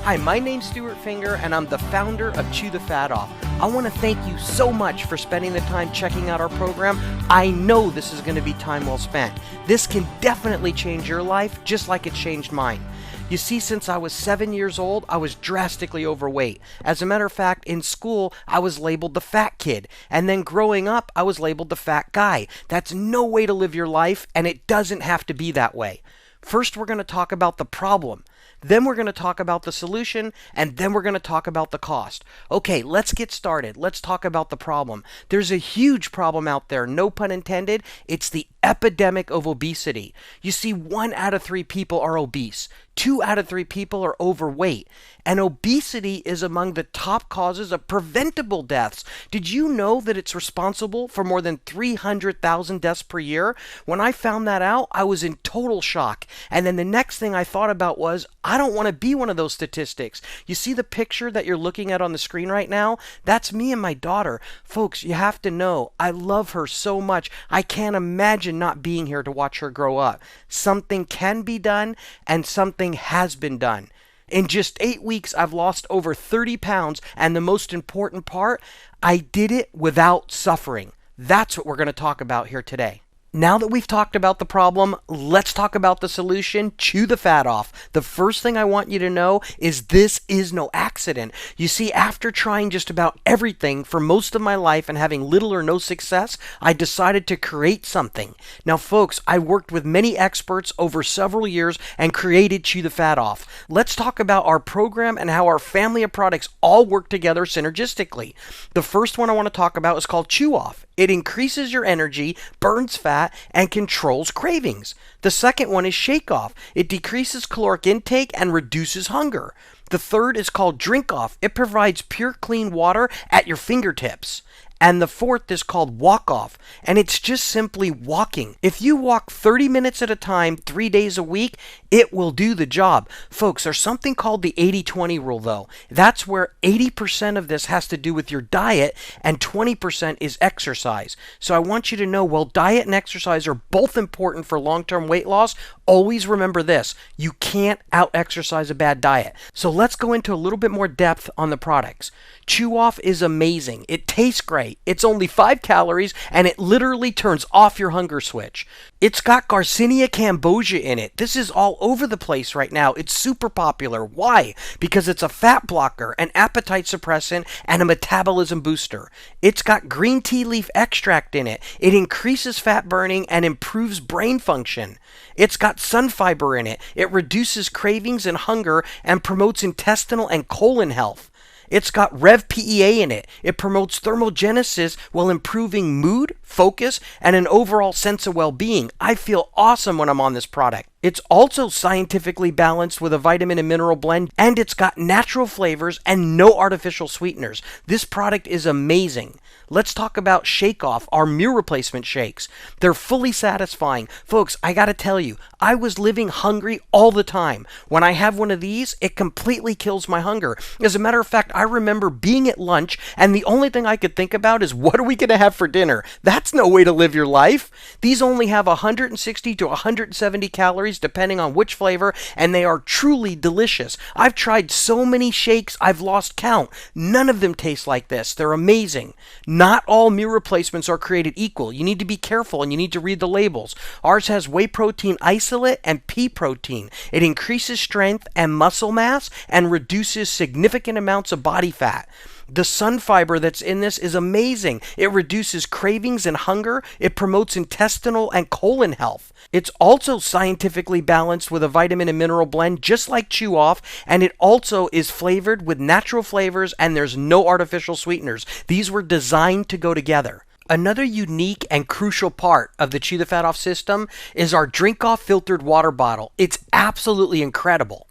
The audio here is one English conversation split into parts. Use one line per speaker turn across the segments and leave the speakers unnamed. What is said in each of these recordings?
Hi, my name's Stuart Finger, and I'm the founder of Chew the Fat Off. I want to thank you so much for spending the time checking out our program. I know this is going to be time well spent. This can definitely change your life, just like it changed mine. You see, since I was 7 years old, I was drastically overweight. As a matter of fact, in school, I was labeled the fat kid. And then growing up, I was labeled the fat guy. That's no way to live your life, and it doesn't have to be that way. First, we're going to talk about the problem. Then we're going to talk about the solution, and then we're going to talk about the cost. Okay, let's get started. Let's talk about the problem. There's a huge problem out there, no pun intended. It's the epidemic of obesity. You see, 1 out of 3 people are obese. 2 out of 3 people are overweight. And obesity is among the top causes of preventable deaths. Did you know that it's responsible for more than 300,000 deaths per year? When I found that out, I was in total shock. And then the next thing I thought about was, I don't want to be one of those statistics. You see the picture that you're looking at on the screen right now? That's me and my daughter. Folks, you have to know, I love her so much. I can't imagine not being here to watch her grow up. Something can be done, and something has been done. In just 8 weeks, I've lost over 30 pounds, and the most important part, I did it without suffering. That's what we're going to talk about here today. Now that we've talked about the problem, let's talk about the solution. Chew the fat off. The first thing I want you to know is this is no accident. You see, after trying just about everything for most of my life and having little or no success, I decided to create something. Now, folks, I worked with many experts over several years and created Chew the Fat Off. Let's talk about our program and how our family of products all work together synergistically. The first one I want to talk about is called Chew Off. It increases your energy, burns fat, and controls cravings. The second one is Shake Off. It decreases caloric intake and reduces hunger. The third is called Drink Off. It provides pure, clean water at your fingertips. And the fourth is called Walk Off, and it's just simply walking. If you walk 30 minutes at a time, 3 days a week, it will do the job. Folks, there's something called the 80-20 rule, though. That's where 80% of this has to do with your diet, and 20% is exercise. So I want you to know, while diet and exercise are both important for long-term weight loss, always remember this: you can't out-exercise a bad diet. So let's go into a little bit more depth on the products. Chew Off is amazing. It tastes great. It's only 5 calories, and it literally turns off your hunger switch. It's got Garcinia cambogia in it. This is all over the place right now. It's super popular. Why? Because it's a fat blocker, an appetite suppressant, and a metabolism booster. It's got green tea leaf extract in it. It increases fat burning and improves brain function. It's got sun fiber in it. It reduces cravings and hunger and promotes intestinal and colon health. It's got Rev PEA in it. It promotes thermogenesis while improving mood, focus, and an overall sense of well-being. I feel awesome when I'm on this product. It's also scientifically balanced with a vitamin and mineral blend, and it's got natural flavors and no artificial sweeteners. This product is amazing. Let's talk about Shake Off, our meal replacement shakes. They're fully satisfying. Folks, I gotta tell you, I was living hungry all the time. When I have one of these, it completely kills my hunger. As a matter of fact, I remember being at lunch, and the only thing I could think about is, what are we gonna have for dinner? That's no way to live your life. These only have 160 to 170 calories, depending on which flavor, and they are truly delicious. I've tried so many shakes, I've lost count. None of them taste like this. They're amazing. Not all meal replacements are created equal. You need to be careful, and you need to read the labels. Ours has whey protein isolate and pea protein. It increases strength and muscle mass and reduces significant amounts of body fat. The sun fiber that's in this is amazing. It reduces cravings and hunger. It promotes intestinal and colon health. It's also scientifically balanced with a vitamin and mineral blend, just like Chew Off, and it also is flavored with natural flavors, and there's no artificial sweeteners. These were designed to go together. Another unique and crucial part of the Chew the Fat Off system is our Drink Off filtered water bottle. It's absolutely incredible.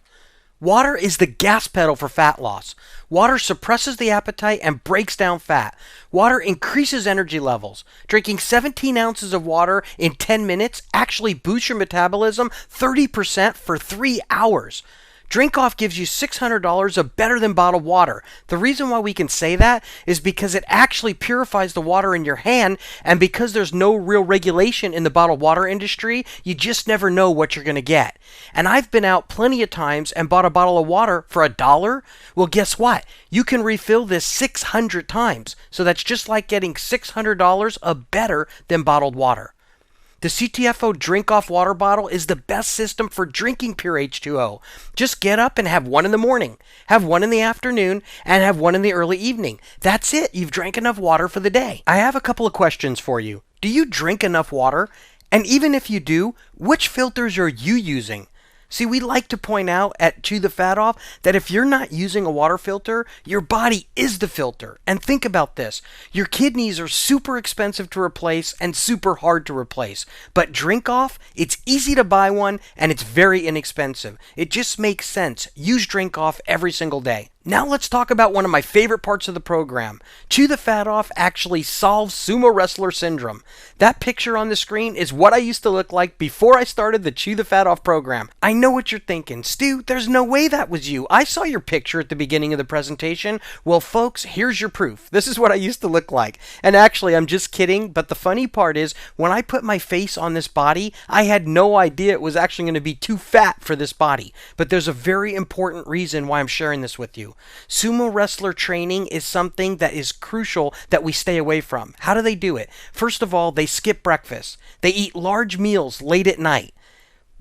Water is the gas pedal for fat loss. Water suppresses the appetite and breaks down fat. Water increases energy levels. Drinking 17 ounces of water in 10 minutes actually boosts your metabolism 30% for 3 hours. Drink Off gives you $600 of better than bottled water. The reason why we can say that is because it actually purifies the water in your hand, and because there's no real regulation in the bottled water industry, you just never know what you're going to get. And I've been out plenty of times and bought a bottle of water for $1. Well, guess what? You can refill this 600 times. So that's just like getting $600 of better than bottled water. The CTFO Drink Off water bottle is the best system for drinking pure H2O. Just get up and have one in the morning, have one in the afternoon, and have one in the early evening. That's it. You've drank enough water for the day. I have a couple of questions for you. Do you drink enough water? And even if you do, which filters are you using? See, we like to point out at Chew the Fat Off that if you're not using a water filter, your body is the filter. And think about this. Your kidneys are super expensive to replace and super hard to replace. But Drink Off, it's easy to buy one and it's very inexpensive. It just makes sense. Use Drink Off every single day. Now let's talk about one of my favorite parts of the program. Chew the Fat Off actually solves sumo wrestler syndrome. That picture on the screen is what I used to look like before I started the Chew the Fat Off program. I know what you're thinking. Stu, there's no way that was you. I saw your picture at the beginning of the presentation. Well, folks, here's your proof. This is what I used to look like. And actually, I'm just kidding, but the funny part is, when I put my face on this body, I had no idea it was actually going to be too fat for this body. But there's a very important reason why I'm sharing this with you. Sumo wrestler training is something that is crucial that we stay away from. How do they do it? First of all, they skip breakfast. They eat large meals late at night.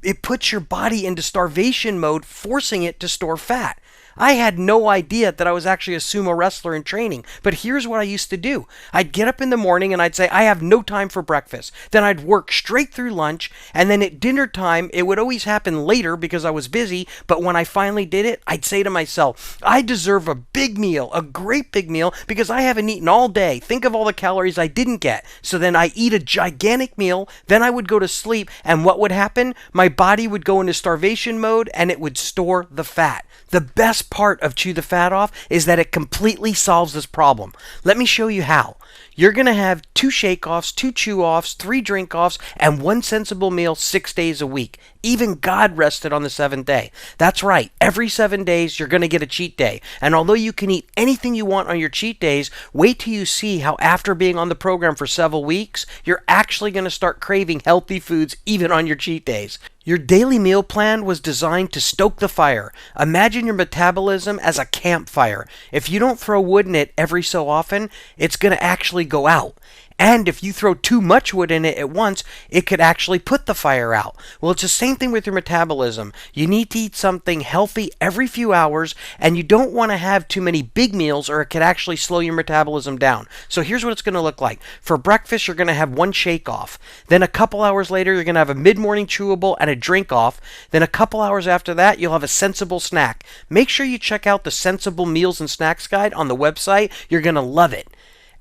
It puts your body into starvation mode, forcing it to store fat. I had no idea that I was actually a sumo wrestler in training, but here's what I used to do. I'd get up in the morning and I'd say, I have no time for breakfast. Then I'd work straight through lunch, and then at dinner time, it would always happen later because I was busy, but when I finally did it, I'd say to myself, I deserve a big meal, a great big meal, because I haven't eaten all day. Think of all the calories I didn't get. So then I eat a gigantic meal, then I would go to sleep, and what would happen? My body would go into starvation mode, and it would store the fat. The best part of Chew the Fat Off is that it completely solves this problem. Let me show you how. You're going to have 2 shake-offs, 2 chew-offs, 3 drink-offs, and 1 sensible meal 6 days a week. Even God rested on the 7th day. That's right. Every 7 days, you're going to get a cheat day. And although you can eat anything you want on your cheat days, wait till you see how after being on the program for several weeks, you're actually going to start craving healthy foods even on your cheat days. Your daily meal plan was designed to stoke the fire. Imagine your metabolism as a campfire. If you don't throw wood in it every so often, it's going to actually go out. And if you throw too much wood in it at once, it could actually put the fire out. Well, it's the same thing with your metabolism. You need to eat something healthy every few hours, and you don't want to have too many big meals or it could actually slow your metabolism down. So here's what it's going to look like. For breakfast, you're going to have 1 shake-off. Then a couple hours later, you're going to have a mid-morning chewable and a drink-off. Then a couple hours after that, you'll have a sensible snack. Make sure you check out the Sensible Meals and Snacks Guide on the website. You're going to love it.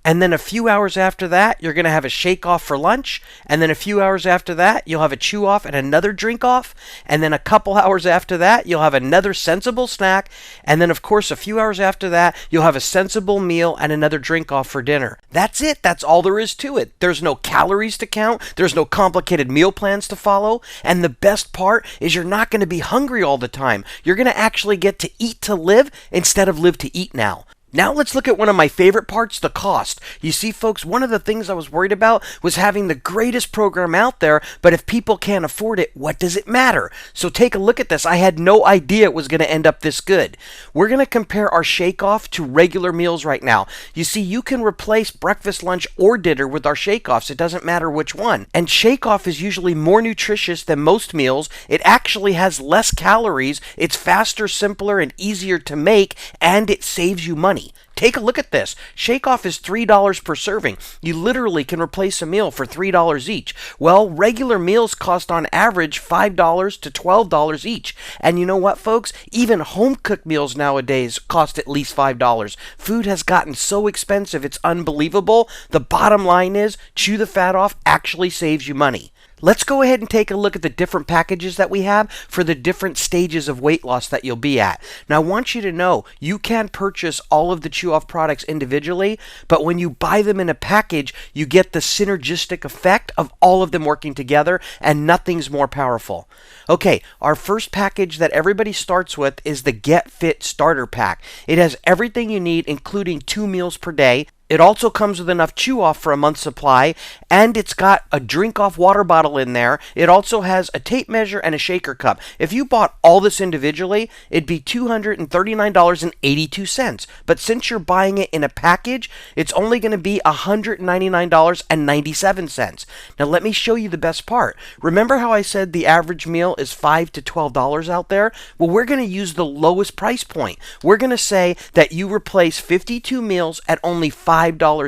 And then a few hours after that, you're going to have a shake-off for lunch. And then a few hours after that, you'll have a chew-off and another drink-off. And then a couple hours after that, you'll have another sensible snack. And then, of course, a few hours after that, you'll have a sensible meal and another drink-off for dinner. That's it. That's all there is to it. There's no calories to count. There's no complicated meal plans to follow. And the best part is you're not going to be hungry all the time. You're going to actually get to eat to live instead of live to eat now. Now let's look at one of my favorite parts, the cost. You see, folks, one of the things I was worried about was having the greatest program out there, but if people can't afford it, what does it matter? So take a look at this. I had no idea it was going to end up this good. We're going to compare our shake-off to regular meals right now. You see, you can replace breakfast, lunch, or dinner with our shake-offs. It doesn't matter which one. And shake-off is usually more nutritious than most meals. It actually has less calories. It's faster, simpler, and easier to make, and it saves you money. Take a look at this. Shake-off is $3 per serving. You literally can replace a meal for $3 each. Well, regular meals cost on average $5 to $12 each. And you know what, folks? Even home-cooked meals nowadays cost at least $5. Food has gotten so expensive, it's unbelievable. The bottom line is, Chew the Fat Off actually saves you money. Let's go ahead and take a look at the different packages that we have for the different stages of weight loss that you'll be at. Now, I want you to know you can purchase all of the Chew Off products individually, but when you buy them in a package, you get the synergistic effect of all of them working together, and nothing's more powerful. Okay, our first package that everybody starts with is the Get Fit Starter Pack. It has everything you need, including 2 meals per day. It also comes with enough Chew Off for a month's supply, and it's got a drink off water bottle in there. It also has a tape measure and a shaker cup. If you bought all this individually, it'd be $239.82. But since you're buying it in a package, it's only going to be $199.97. Now let me show you the best part. Remember how I said the average meal is $5 to $12 out there? Well, we're going to use the lowest price point. We're going to say that you replace 52 meals at only $5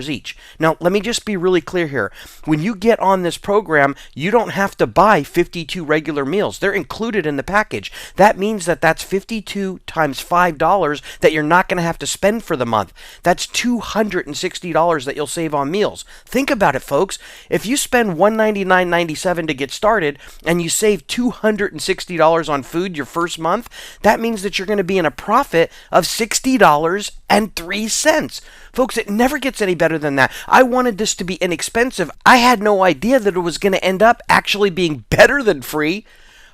each. Now, let me just be really clear here. When you get on this program, you don't have to buy 52 regular meals. They're included in the package. That means that that's 52 times $5 that you're not going to have to spend for the month. That's $260 that you'll save on meals. Think about it, folks. If you spend $199.97 to get started and you save $260 on food your first month, that means that you're going to be in a profit of $60.03. Folks, it never gets any better than that. I wanted this to be inexpensive. I had no idea that it was going to end up actually being better than free.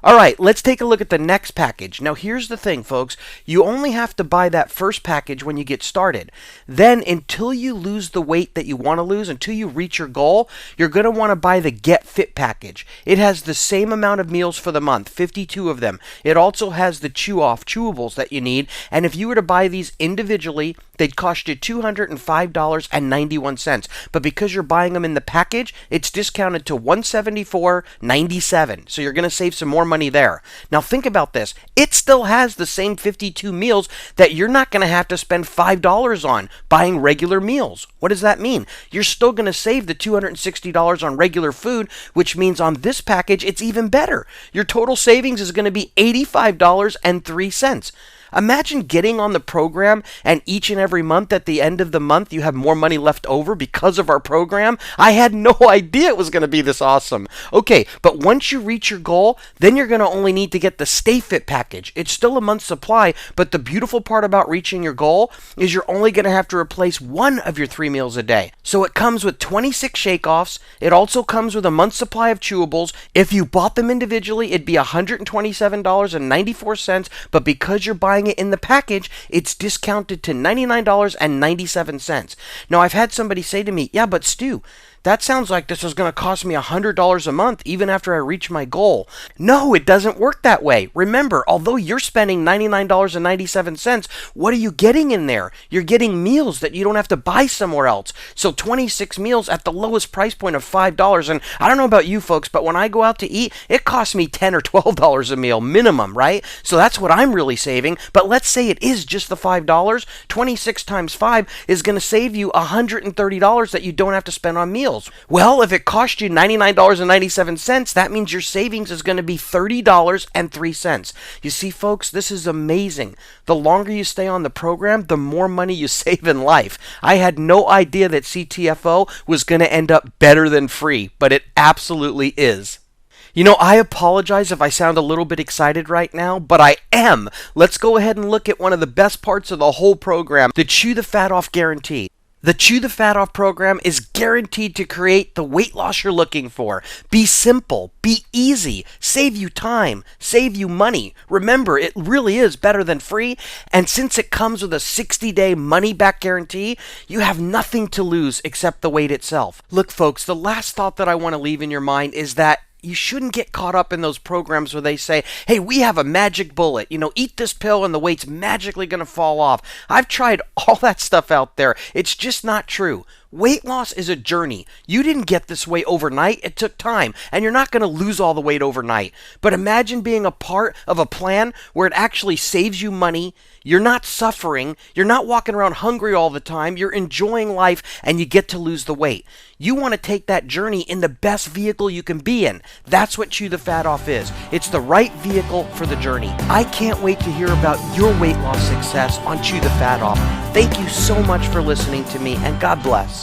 All right, let's take a look at the next package. Now, here's the thing, folks. You only have to buy that first package when you get started. Then, until you lose the weight that you want to lose, until you reach your goal, you're going to want to buy the Get Fit package. It has the same amount of meals for the month, 52 of them. It also has the Chew Off chewables that you need. And if you were to buy these individually, they'd cost you $205.91. But because you're buying them in the package, it's discounted to $174.97. So you're going to save some more money there. Now think about this. It still has the same 52 meals that you're not going to have to spend $5 on buying regular meals. What does that mean? You're still going to save the $260 on regular food, which means on this package, it's even better. Your total savings is going to be $85.03. Imagine getting on the program and each and every month at the end of the month you have more money left over because of our program. I had no idea it was going to be this awesome. Okay, but once you reach your goal, then you're going to only need to get the Stay Fit package. It's still a month's supply, but the beautiful part about reaching your goal is you're only going to have to replace one of your 3 meals a day. So it comes with 26 shake-offs. It also comes with a month's supply of chewables. If you bought them individually, it'd be $127.94, but because you're buying it in the package, it's discounted to $99.97. Now, I've had somebody say to me, yeah, but Stu, that sounds like this is going to cost me $100 a month even after I reach my goal. No, it doesn't work that way. Remember, although you're spending $99.97, what are you getting in there? You're getting meals that you don't have to buy somewhere else. So 26 meals at the lowest price point of $5. And I don't know about you folks, but when I go out to eat, it costs me $10 or $12 a meal minimum, right? So that's what I'm really saving. But let's say it is just the $5. 26 times 5 is going to save you $130 that you don't have to spend on meals. Well, if it cost you $99.97, that means your savings is going to be $30.03. You see, folks, this is amazing. The longer you stay on the program, the more money you save in life. I had no idea that CTFO was going to end up better than free, but it absolutely is. You know, I apologize if I sound a little bit excited right now, but I am. Let's go ahead and look at one of the best parts of the whole program, the Chew the Fat Off Guarantee. The Chew the Fat Off program is guaranteed to create the weight loss you're looking for. Be simple, be easy, save you time, save you money. Remember, it really is better than free, and since it comes with a 60-day money-back guarantee, you have nothing to lose except the weight itself. Look, folks, the last thought that I want to leave in your mind is that you shouldn't get caught up in those programs where they say, hey, we have a magic bullet. You know, eat this pill and the weight's magically going to fall off. I've tried all that stuff out there. It's just not true. Weight loss is a journey. You didn't get this way overnight. It took time, and you're not going to lose all the weight overnight. But imagine being a part of a plan where it actually saves you money. You're not suffering. You're not walking around hungry all the time. You're enjoying life, and you get to lose the weight. You want to take that journey in the best vehicle you can be in. That's what Chew the Fat Off is. It's the right vehicle for the journey. I can't wait to hear about your weight loss success on Chew the Fat Off. Thank you so much for listening to me, and God bless.